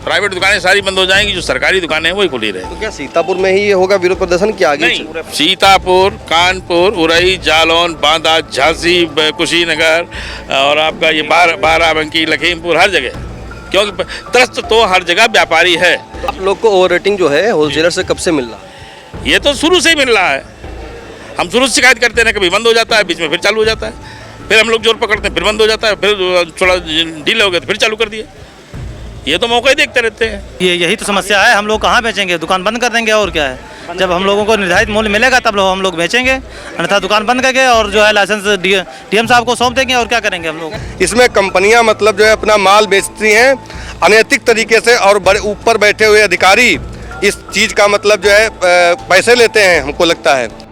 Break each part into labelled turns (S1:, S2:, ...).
S1: Private दुकानें सारी बंद हो जाएंगी, जो सरकारी दुकानें हैं वही खुली रहेंगी।
S2: तो क्या सीतापुर में ही ये होगा विरोध प्रदर्शन की आगे?
S1: नहीं, सीतापुर, कानपुर, उरई, जालौन, बांदा, झांसी, कुशीनगर और आपका ये बाराबंकी, लखीमपुर, हर जगह, क्योंकि त्रस्त तो हर जगह व्यापारी है।
S2: तो आप लोग को ओवर रेटिंग जो है होलसेलर से कब से मिल रहा है?
S1: ये तो शुरू से ही मिल रहा है। हम शुरू से शिकायत करते हैं, कभी बंद हो जाता है, बीच में फिर चालू हो जाता है, फिर हम लोग जोर पकड़ते हैं, फिर बंद हो जाता है, फिर थोड़ा ढीले हो गए तो फिर चालू कर दिए। ये तो मौका ही देखते रहते हैं।
S3: यही तो समस्या है। हम लोग कहाँ बेचेंगे? दुकान बंद कर देंगे और क्या है। जब हम लोगों को निर्धारित मूल्य मिलेगा तब हम लोग बेचेंगे, अन्यथा दुकान बंद करके और जो है लाइसेंस डीएम साहब को सौंप देंगे। और क्या करेंगे हम लोग?
S4: इसमें कंपनियां मतलब जो है अपना माल बेचती हैं अनैतिक तरीके से, और बड़े ऊपर बैठे हुए अधिकारी इस चीज़ का मतलब जो है पैसे लेते हैं, हमको लगता है।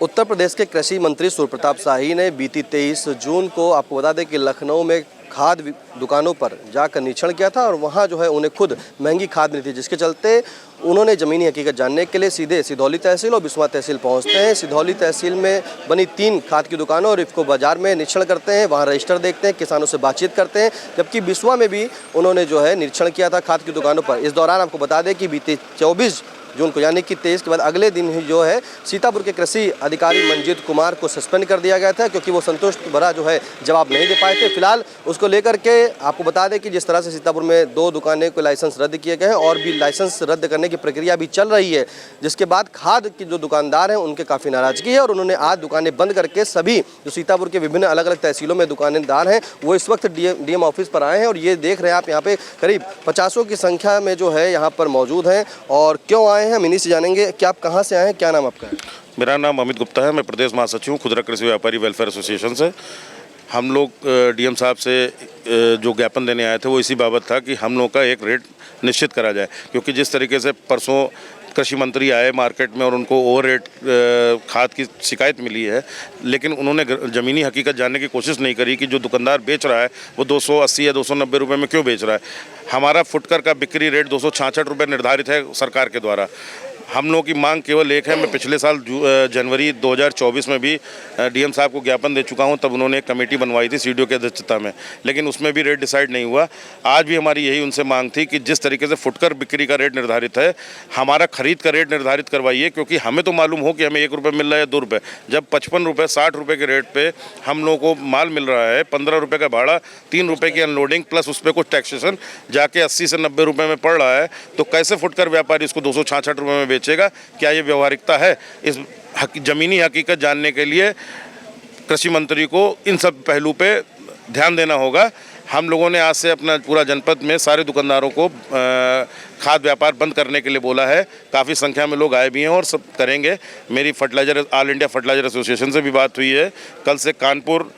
S2: उत्तर प्रदेश के कृषि मंत्री सूर्य प्रताप शाही ने बीती 23 जून को, आपको बता दें कि लखनऊ में खाद दुकानों पर जाकर निरीक्षण किया था और वहां जो है उन्हें खुद महंगी खाद मिली थी, जिसके चलते उन्होंने ज़मीनी हकीकत जानने के लिए सीधे सिधौली तहसील और बिस्वा तहसील पहुंचते हैं। सिधौली तहसील में बनी 3 खाद की दुकानों और इफ्को बाजार में निरीक्षण करते हैं, वहां रजिस्टर देखते हैं, किसानों से बातचीत करते हैं, जबकि बिस्वा में भी उन्होंने जो है निरीक्षण किया था खाद की दुकानों पर। इस दौरान आपको बता दें कि बीते 24 जून को यानी कि 23 के बाद अगले दिन ही जो है सीतापुर के कृषि अधिकारी मंजीत कुमार को सस्पेंड कर दिया गया था, क्योंकि वो संतुष्ट भरा जो है जवाब नहीं दे पाए थे। फिलहाल उसको लेकर के आपको बता दें कि जिस तरह से सीतापुर में 2 दुकानें को लाइसेंस रद्द किए गए हैं और भी लाइसेंस रद्द करने की प्रक्रिया भी चल रही है, जिसके बाद खाद के जो दुकानदार हैं उनके काफ़ी नाराजगी है और उन्होंने आज दुकानें बंद करके सभी जो सीतापुर के विभिन्न अलग अलग तहसीलों में दुकानदार हैं वो इस वक्त डीएम ऑफिस पर आए हैं। और ये देख रहे हैं आप, यहाँ पे करीब 50 की संख्या में जो है यहाँ पर मौजूद हैं। और क्यों आए हैं हम इन्हीं से जानेंगे कि आप कहाँ से आए हैं, क्या नाम आपका है?
S5: मेरा नाम अमित गुप्ता है, मैं प्रदेश महासचिव हूँ खुदरा कृषि व्यापारी वेलफेयर एसोसिएशन से। हम लोग डीएम साहब से जो ज्ञापन देने आए थे वो इसी बाबत था कि हम लोग का एक रेट निश्चित करा जाए, क्योंकि जिस तरीके से परसों कृषि मंत्री आए मार्केट में और उनको ओवर रेट खाद की शिकायत मिली है, लेकिन उन्होंने ज़मीनी हकीकत जानने की कोशिश नहीं करी कि जो दुकानदार बेच रहा है वो 280 या 290 रुपये में क्यों बेच रहा है। हमारा फुटकर का बिक्री रेट 266 रुपये निर्धारित है सरकार के द्वारा। हम लोगों की मांग केवल एक है। मैं पिछले साल जनवरी 2024 में भी डीएम साहब को ज्ञापन दे चुका हूं, तब उन्होंने एक कमेटी बनवाई थी सीडीओ की अध्यक्षता में, लेकिन उसमें भी रेट डिसाइड नहीं हुआ। आज भी हमारी यही उनसे मांग थी कि जिस तरीके से फुटकर बिक्री का रेट निर्धारित है, हमारा खरीद का रेट निर्धारित करवाइए, क्योंकि हमें तो मालूम हो कि हमें 1 रुपये मिल रहा है या 2 रुपये। जब 55 रुपये 60 रुपये के रेट पर हम लोगों को माल मिल रहा है, 15 रुपये का भाड़ा, 3 रुपये की अनलोडिंग प्लस उस पर कुछ टैक्सेशन जाके 80 से 90 रुपये में पड़ रहा है, तो कैसे फुटकर व्यापारी इसको 266 रुपये में बेचेगा? क्या ये व्यवहारिकता है? इस ज़मीनी हकीकत जानने के लिए कृषि मंत्री को इन सब पहलू पे ध्यान देना होगा। हम लोगों ने आज से अपना पूरा जनपद में सारे दुकानदारों को खाद व्यापार बंद करने के लिए बोला है। काफ़ी संख्या में लोग आए भी हैं और सब करेंगे। मेरी ऑल इंडिया फर्टिलाइजर एसोसिएशन से भी बात हुई है। कल से कानपुर,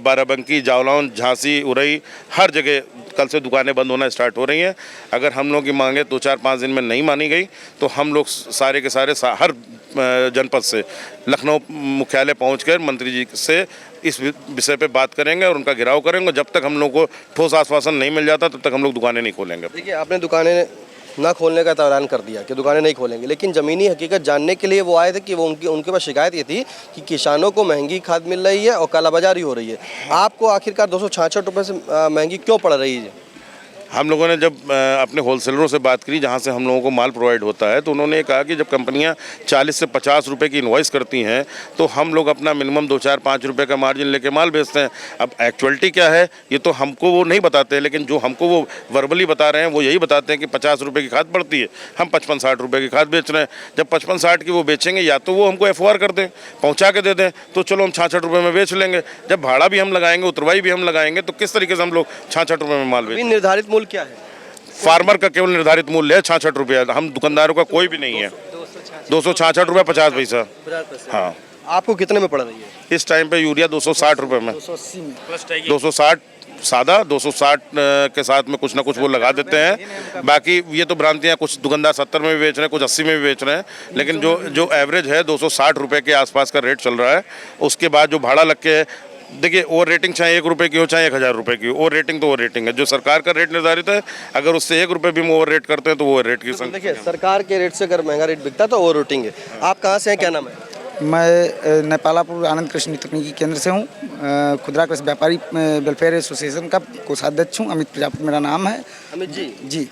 S5: बाराबंकी, जालौन, झांसी, उरई, हर जगह कल से दुकानें बंद होना स्टार्ट हो रही हैं। अगर हम लोगों की मांगे 2-4-5 दिन में नहीं मानी गई तो हम लोग सारे के सारे हर जनपद से लखनऊ मुख्यालय पहुंचकर मंत्री जी से इस विषय पे बात करेंगे और उनका घेराव करेंगे। जब तक हम लोग को ठोस आश्वासन नहीं मिल जाता तब तक हम लोग दुकानें नहीं खोलेंगे।
S2: देखिए, आपने दुकानें ना खोलने का ऐलान कर दिया कि दुकानें नहीं खोलेंगे, लेकिन ज़मीनी हकीकत जानने के लिए वो आए थे कि वो उनके पास शिकायत ये थी कि किसानों को महंगी खाद मिल रही है और कालाबाजारी हो रही है। आपको आखिरकार 266 रुपये से महंगी क्यों पड़ रही है?
S5: हम लोगों ने जब अपने होलसेलरों से बात करी जहां से हम लोगों को माल प्रोवाइड होता है, तो उन्होंने कहा कि जब कंपनियां 40 से 50 रुपए की इनवॉइस करती हैं तो हम लोग अपना मिनिमम 2-4-5 रुपए का मार्जिन लेके माल बेचते हैं। अब एक्चुअलिटी क्या है ये तो हमको वो नहीं बताते, लेकिन जो हमको वो वर्बली बता रहे हैं वो यही बताते हैं कि 50 रुपये की खाद पड़ती है, हम 55-60 रुपये की खाद बेच रहे हैं। जब 55-60 की वो बेचेंगे या तो वो हमको FOR कर दें, पहुँचा के दे दें, तो चलो हम 66 रुपये में बेच लेंगे। जब भाड़ा भी हम लगाएंगे, उतरवाई भी हम लगाएंगे, तो किस तरीके से हम लोग 66 रुपये में माल बेचेंगे?
S2: निर्धारित मूल्य क्या है?
S5: फार्मर का केवल निर्धारित मूल्य है 66 रुपया, हम दुकानदारों का कोई भी नहीं है। 266 रुपये 50 पैसा। हाँ।
S2: आपको कितने में पड़ रही है
S5: इस टाइम पे? यूरिया 260 रुपये में, 260 सादा, 260 के साथ में कुछ ना कुछ वो लगा देते हैं। बाकी ये तो भ्रांतियाँ, कुछ दुकानदार 70 में भी बेच रहे हैं, कुछ 80 में भी बेच रहे हैं, लेकिन जो एवरेज है 260 रुपये के आसपास का रेट चल रहा है। उसके बाद जो भाड़ा लग के देखिए ओवर रेटिंग चाहे 1 रुपये की हो चाहे 1000 रुपये की हो, ओवर रेटिंग तो ओवर रेटिंग है। जो सरकार का रेट निर्धारित है, अगर उससे 1 रुपये भी हम ओवर रेट करते हैं तो वो ओवर रेट की संख्या।
S2: देखिए सरकार के रेट से अगर महंगा रेट बिकता है तो ओवर रेटिंग है। आप कहाँ से हैं, क्या नाम है?
S6: मैं नेपालापुर आनंद कृषि तकनीकी केंद्र से हूँ। खुदरा कृषि व्यापारी वेलफेयर एसोसिएशन का कोषाध्यक्ष हूँ। अमित प्रजापति मेरा नाम है।
S2: अमित जी,
S6: जी,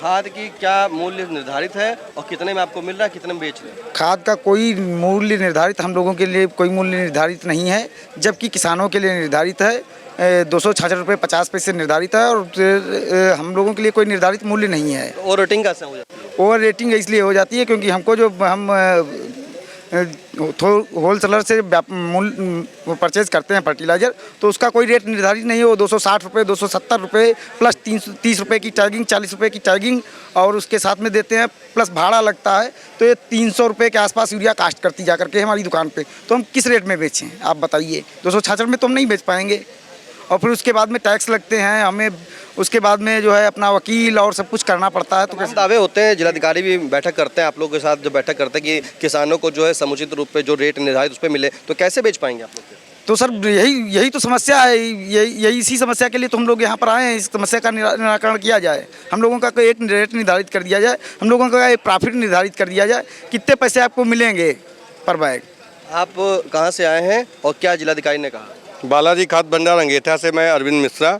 S2: खाद की क्या मूल्य निर्धारित है और कितने में आपको मिल रहा है, कितने में बेच रहे हैं?
S6: खाद का कोई मूल्य निर्धारित हम लोगों के लिए कोई मूल्य निर्धारित नहीं है, जबकि किसानों के लिए निर्धारित है। 266 रुपये 50 पैसे निर्धारित है और हम लोगों के लिए कोई निर्धारित मूल्य नहीं है।
S2: तो ओवर रेटिंग कैसे हो जाती है?
S6: ओवर रेटिंग इसलिए हो जाती है क्योंकि हमको जो हम होलसेलर से मूल्य परचेज करते हैं फर्टिलाइज़र, तो उसका कोई रेट निर्धारित नहीं है। वो 260 रुपये 270 रुपये प्लस 30 रुपये की टैगिंग, 40 रुपये की टैगिंग और उसके साथ में देते हैं, प्लस भाड़ा लगता है। तो ये 300 रुपये के आसपास यूरिया कास्ट करती जा करके हमारी दुकान पे। तो हम किस रेट में बेचें आप बताइए? 266 में तो हम नहीं बेच पाएंगे। और फिर उसके बाद में टैक्स लगते हैं हमें, उसके बाद में जो है अपना वकील और सब कुछ करना पड़ता है। तो
S2: कैसे दावे होते हैं? जिलाधिकारी भी बैठक करते हैं आप लोगों के साथ, जो बैठक करते हैं कि किसानों को जो है समुचित रूप पे जो रेट निर्धारित उस पर मिले, तो कैसे बेच पाएंगे आप लोग?
S6: तो सर यही तो समस्या है। यही इसी समस्या के लिए तो हम लोग यहाँ पर आए हैं। इस समस्या का निराकरण किया जाए। हम लोगों का कोई एक रेट निर्धारित कर दिया जाए, हम लोगों का एक प्रॉफिट निर्धारित कर दिया जाए, कितने पैसे आपको मिलेंगे पर बैग।
S2: आप कहाँ से आए हैं और क्या जिलाधिकारी ने कहा?
S4: बालाजी खाद भंडार अंगेठा से मैं अरविंद मिश्रा।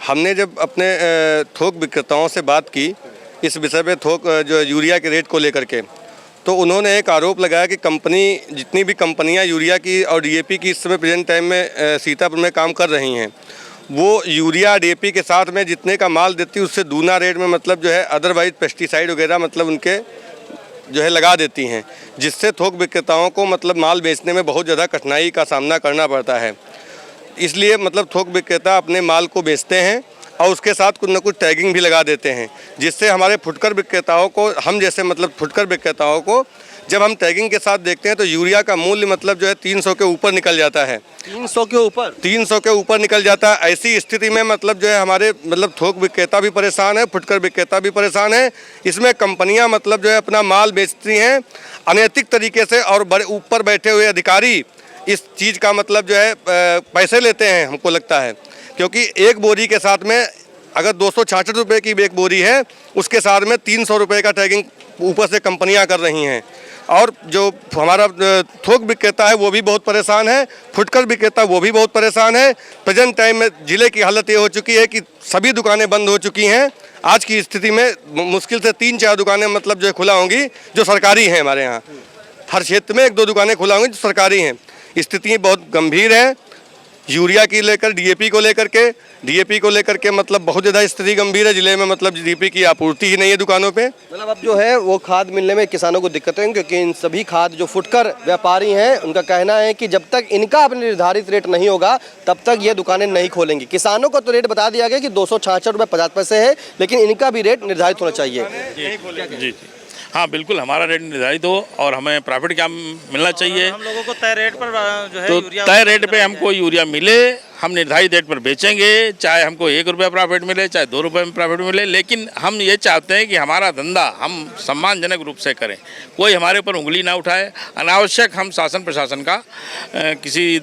S4: हमने जब अपने थोक विक्रेताओं से बात की इस विषय पे, थोक जो यूरिया के रेट को लेकर के, तो उन्होंने एक आरोप लगाया कि कंपनी, जितनी भी कंपनियां यूरिया की और डीएपी की इस समय प्रेजेंट टाइम में सीतापुर में काम कर रही हैं, वो यूरिया डीएपी के साथ में जितने का माल देती है उससे दूना रेट में मतलब जो है अदरवाइज पेस्टिसाइड वगैरह मतलब उनके जो है लगा देती हैं, जिससे थोक विक्रेताओं को मतलब माल बेचने में बहुत ज़्यादा कठिनाई का सामना करना पड़ता है। इसलिए मतलब थोक विक्रेता अपने माल को बेचते हैं और उसके साथ कुछ न कुछ टैगिंग भी लगा देते हैं, जिससे हमारे फुटकर विक्रेताओं को, हम जैसे मतलब फुटकर विक्रेताओं को जब हम टैगिंग के साथ देखते हैं तो यूरिया का मूल्य मतलब जो है 300 के ऊपर निकल जाता है।
S2: 300 के ऊपर?
S4: 300 के ऊपर निकल जाता है। ऐसी स्थिति में मतलब जो है हमारे मतलब थोक विक्रेता भी परेशान है, फुटकर विक्रेता भी परेशान है। इसमें कंपनियां मतलब जो है अपना माल बेचती हैं अनैतिक तरीके से और बड़े ऊपर बैठे हुए अधिकारी इस चीज़ का मतलब जो है पैसे लेते हैं, हमको लगता है। क्योंकि एक बोरी के साथ में अगर 266 रुपये की एक बोरी है, उसके साथ में 300 रुपये का टैगिंग ऊपर से कंपनियां कर रही हैं। और जो हमारा थोक विक्रेता है वो भी बहुत परेशान है, फुटकर विक्रेता वो भी बहुत परेशान है। प्रेजेंट टाइम में ज़िले की हालत ये हो चुकी है कि सभी दुकानें बंद हो चुकी हैं। आज की स्थिति में मुश्किल से 3-4 दुकानें मतलब जो है खुला होंगी जो सरकारी हैं। हमारे यहाँ हर क्षेत्र में 1-2 दुकानें खुला होंगी जो सरकारी हैं। स्थिति बहुत गंभीर है। यूरिया की लेकर डीएपी को लेकर के मतलब बहुत ज़्यादा स्थिति गंभीर है। जिले में मतलब डीएपी की आपूर्ति ही नहीं है दुकानों पे।
S2: मतलब अब जो है वो खाद मिलने में किसानों को दिक्कतें हैं, क्योंकि इन सभी खाद जो फुटकर व्यापारी हैं उनका कहना है कि जब तक इनका अपने निर्धारित रेट नहीं होगा तब तक ये दुकानें नहीं खोलेंगी। किसानों को तो रेट बता दिया गया कि 266 रुपये 50 पैसे है, लेकिन इनका भी रेट निर्धारित होना चाहिए।
S1: जी हाँ, बिल्कुल हमारा रेट निर्धारित हो और हमें प्रॉफिट क्या मिलना चाहिए।
S3: हम लोगों को तय रेट पर जो है
S1: तो
S3: यूरिया
S1: तय रेट पे हमको यूरिया मिले, हम निर्धारित रेट पर बेचेंगे, चाहे हमको 1 रुपया प्रॉफिट मिले चाहे 2 रुपये में प्रॉफिट मिले। लेकिन हम ये चाहते हैं कि हमारा धंधा हम सम्मानजनक रूप से करें, कोई हमारे ऊपर उंगली ना उठाए, अनावश्यक हम शासन प्रशासन का किसी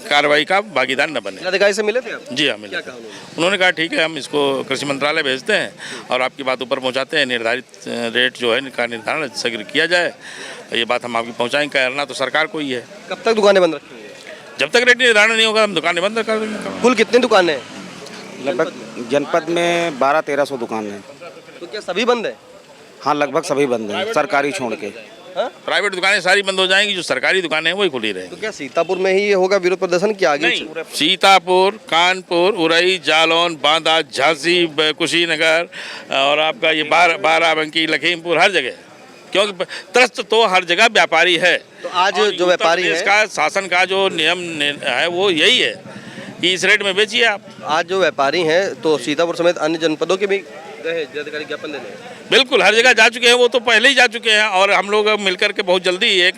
S1: कार्रवाई का भागीदार न बने।
S2: जिलाधिकारी से मिले थे आप?
S1: जी हाँ, मिले। उन्होंने कहा ठीक है, हम इसको कृषि मंत्रालय भेजते हैं और आपकी बात ऊपर पहुँचाते हैं, निर्धारित रेट जो है इनका निर्धारण शीघ्र किया जाए। ये बात हम आपकी पहुँचाएंगे, करना तो सरकार को ही है।
S2: कब तक दुकानें बंद रखेंगे?
S1: जब तक रेट निर्धारण नहीं होगा हम दुकानें बंद कर देंगे।
S2: कुल कितनी दुकानें हैं?
S7: लगभग जनपद में 1200-1300 दुकान है।
S2: तो क्या सभी बंद है?
S7: हाँ, लगभग सभी बंद हैं, सरकारी छोड़ के।
S1: प्राइवेट दुकानें सारी बंद हो जाएंगी, जो सरकारी दुकानें हैं वही खुली रहेंगी।
S2: तो क्या सीतापुर में ही ये होगा विरोध प्रदर्शन की आगे?
S1: नहीं, सीतापुर, कानपुर, उरई, जालौन, बांदा, झांसी, कुशीनगर और आपका ये बाराबंकी, लखीमपुर, हर जगह, क्योंकि त्रस्त तो हर जगह व्यापारी है।
S2: तो आज जो व्यापारी है,
S1: इसका शासन का जो नियम है वो यही है कि इस रेट में बेचिए आप।
S2: आज जो व्यापारी हैं तो सीतापुर समेत अन्य जनपदों के भी गए जिलाधिकारी ज्ञापन देने?
S1: बिल्कुल, हर जगह जा चुके हैं, वो तो पहले ही जा चुके हैं और हम लोग मिलकर के बहुत जल्दी एक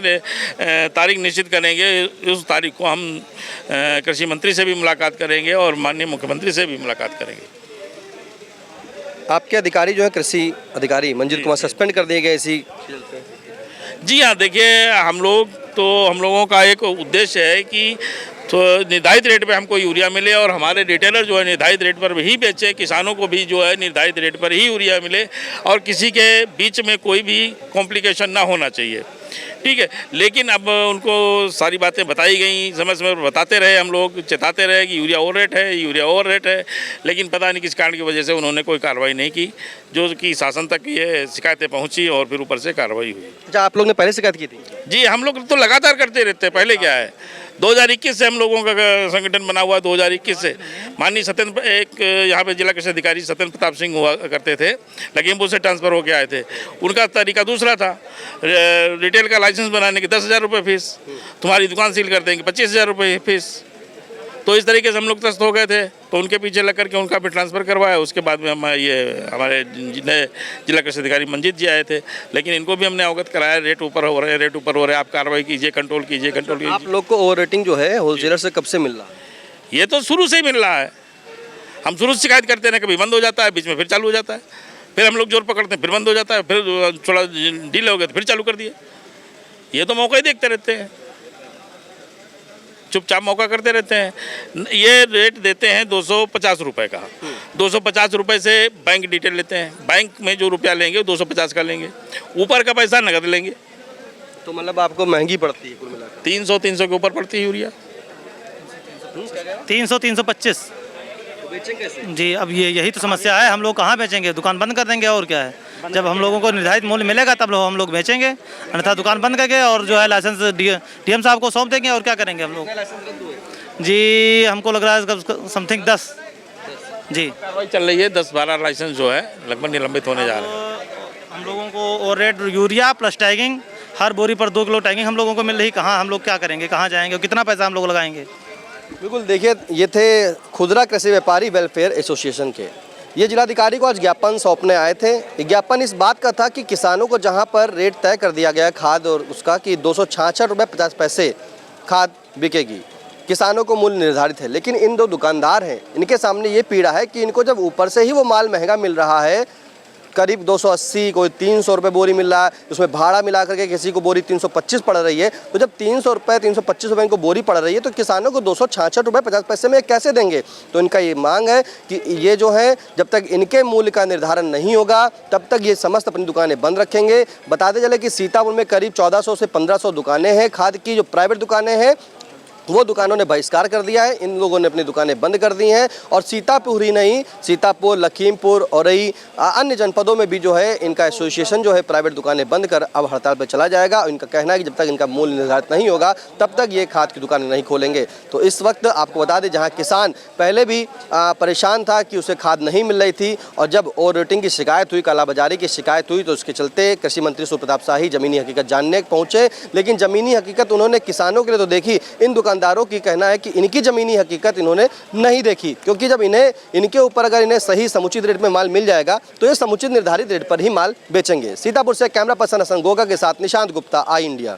S1: तारीख निश्चित करेंगे। उस तारीख को हम कृषि मंत्री से भी मुलाकात करेंगे और माननीय मुख्यमंत्री से भी मुलाकात करेंगे।
S2: आपके अधिकारी जो है कृषि अधिकारी मंजीत कुमार सस्पेंड कर दिए गए इसी?
S1: जी हाँ, देखिए हम लोगों का एक उद्देश्य है कि तो निर्धारित रेट पे हमको यूरिया मिले और हमारे रिटेलर जो है निर्धारित रेट पर ही बेचे, किसानों को भी जो है निर्धारित रेट पर ही यूरिया मिले और किसी के बीच में कोई भी कॉम्प्लिकेशन ना होना चाहिए। ठीक है, लेकिन अब उनको सारी बातें बताई गई, समय समय पर बताते रहे, हम लोग चेताते रहे कि यूरिया और रेट है, यूरिया और रेट है, लेकिन पता नहीं किस कारण की वजह से उन्होंने कोई कार्रवाई नहीं की, जो कि शासन तक ये शिकायतें पहुंची और फिर ऊपर से कार्रवाई हुई।
S2: अच्छा, आप लोग ने पहले शिकायत की थी?
S1: जी, हम लोग तो लगातार करते रहते हैं। पहले क्या है, 2021 से हम लोगों का संगठन बना हुआ है। 2021 से माननीय सत्येंद्र, एक यहाँ पे जिला कृषि अधिकारी सत्येंद्र प्रताप सिंह हुआ करते थे, लखीमपुर से ट्रांसफ़र होकर आए थे। उनका तरीका दूसरा था, रिटेल का लाइसेंस बनाने की 10,000 रुपये फीस, तुम्हारी दुकान सील कर देंगे 25,000 रुपये फीस। तो इस तरीके से हम लोग त्रस्त हो गए थे, तो उनके पीछे लग करके उनका भी ट्रांसफ़र करवाया। उसके बाद में हम ये हमारे नए जिला कृषि अधिकारी मंजीत जी आए थे, लेकिन इनको भी हमने अवगत कराया, रेट ऊपर हो रहे हैं, रेट ऊपर हो रहे हैं, आप कार्रवाई कीजिए, कंट्रोल कीजिए, कंट्रोल कीजिए।
S2: आप लोग को ओवर रेटिंग जो है होलसेलर से कब से मिल रहा है?
S1: ये तो शुरू से ही मिल रहा है। हम शुरू से शिकायत करते हैं, कभी बंद हो जाता है, बीच में फिर चालू हो जाता है, फिर हम लोग जोर पकड़ते हैं, फिर बंद हो जाता है, फिर थोड़ा ढीले हो गए तो फिर चालू कर दिए। ये तो मौका ही देखते रहते हैं, चुपचाप मौका करते रहते हैं। ये रेट देते हैं 250 रुपये का, 250 रुपये से बैंक डिटेल लेते हैं, बैंक में जो रुपया लेंगे 250 का लेंगे, ऊपर का पैसा नगद लेंगे।
S2: तो मतलब आपको महंगी पड़ती है कुल मिलाकर?
S1: 300 के ऊपर पड़ती है यूरिया।
S3: 325।
S2: बेचें कैसे?
S3: जी, अब यही तो समस्या है, हम लोग कहाँ बेचेंगे? दुकान बंद कर देंगे और क्या है। जब हम लोगों को निर्धारित मूल्य मिलेगा तब हम लोग बेचेंगे, अन्यथा दुकान बंद करके और जो है लाइसेंस डीएम साहब को सौंप देंगे और क्या करेंगे हम लोग। जी, हमको लग रहा है समथिंग 10। जी,
S1: कार्रवाई चल रही है, 10-12 लाइसेंस जो है लगभग निलंबित होने जा रहे हैं।
S3: हम लोगों को और रेट यूरिया प्लस टैगिंग, हर बोरी पर 2 किलो टैगिंग हम लोगों को मिल रही। कहाँ हम लोग क्या करेंगे, कहाँ जाएंगे और कितना पैसा हम लोग लगाएंगे?
S2: बिल्कुल, देखिए ये थे खुदरा कृषि व्यापारी वेलफेयर एसोसिएशन के। ये जिलाधिकारी को आज ज्ञापन सौंपने आए थे। ज्ञापन इस बात का था कि किसानों को जहां पर रेट तय कर दिया गया खाद और उसका कि 266 रुपये 50 पैसे खाद बिकेगी, किसानों को मूल्य निर्धारित है, लेकिन इन दो दुकानदार हैं, इनके सामने ये पीड़ा है कि इनको जब ऊपर से ही वो माल महंगा मिल रहा है, करीब 280, कोई 300 रुपये बोरी मिल रहा है, उसमें भाड़ा मिला करके किसी को बोरी 325 पड़ रही है। तो जब 300 रुपये 325 रुपये इनको बोरी पड़ रही है, तो किसानों को 266 रुपये 50 पैसे में कैसे देंगे? तो इनका ये मांग है कि ये जो है, जब तक इनके मूल्य का निर्धारण नहीं होगा तब तक ये समस्त अपनी दुकानें बंद रखेंगे। बताते चले कि सीतापुर में करीब 1400 से 1500 दुकानें हैं खाद की, जो प्राइवेट दुकानें हैं वो दुकानों ने बहिष्कार कर दिया है, इन लोगों ने अपनी दुकानें बंद कर दी हैं। और सीतापुर ही नहीं, सीतापुर, लखीमपुर, औरई, अन्य जनपदों में भी जो है इनका एसोसिएशन जो है प्राइवेट दुकानें बंद कर अब हड़ताल पर चला जाएगा। और इनका कहना है कि जब तक इनका मूल्य निर्धारित नहीं होगा तब तक ये खाद की दुकानें नहीं खोलेंगे। तो इस वक्त आपको बता दें, जहाँ किसान पहले भी परेशान था कि उसे खाद नहीं मिल रही थी, और जब ओवर रेटिंग की शिकायत हुई, कालाबाजारी की शिकायत हुई, तो उसके चलते कृषि मंत्री सूर्य प्रताप शाही ज़मीनी हकीकत जानने पहुँचे। लेकिन ज़मीनी हकीकत उन्होंने किसानों के लिए तो देखी, इन दुकानदारों की कहना है कि इनकी ज़मीनी हकीकत इन्होंने नहीं देखी, क्योंकि जब इनके ऊपर अगर इन्हें सही समुचित रेट में माल मिल जाएगा तो ये समुचित निर्धारित रेट पर ही माल बेचेंगे। सीतापुर से कैमरा पर्सन हसन गोगा के साथ निशांत गुप्ता, आई इंडिया।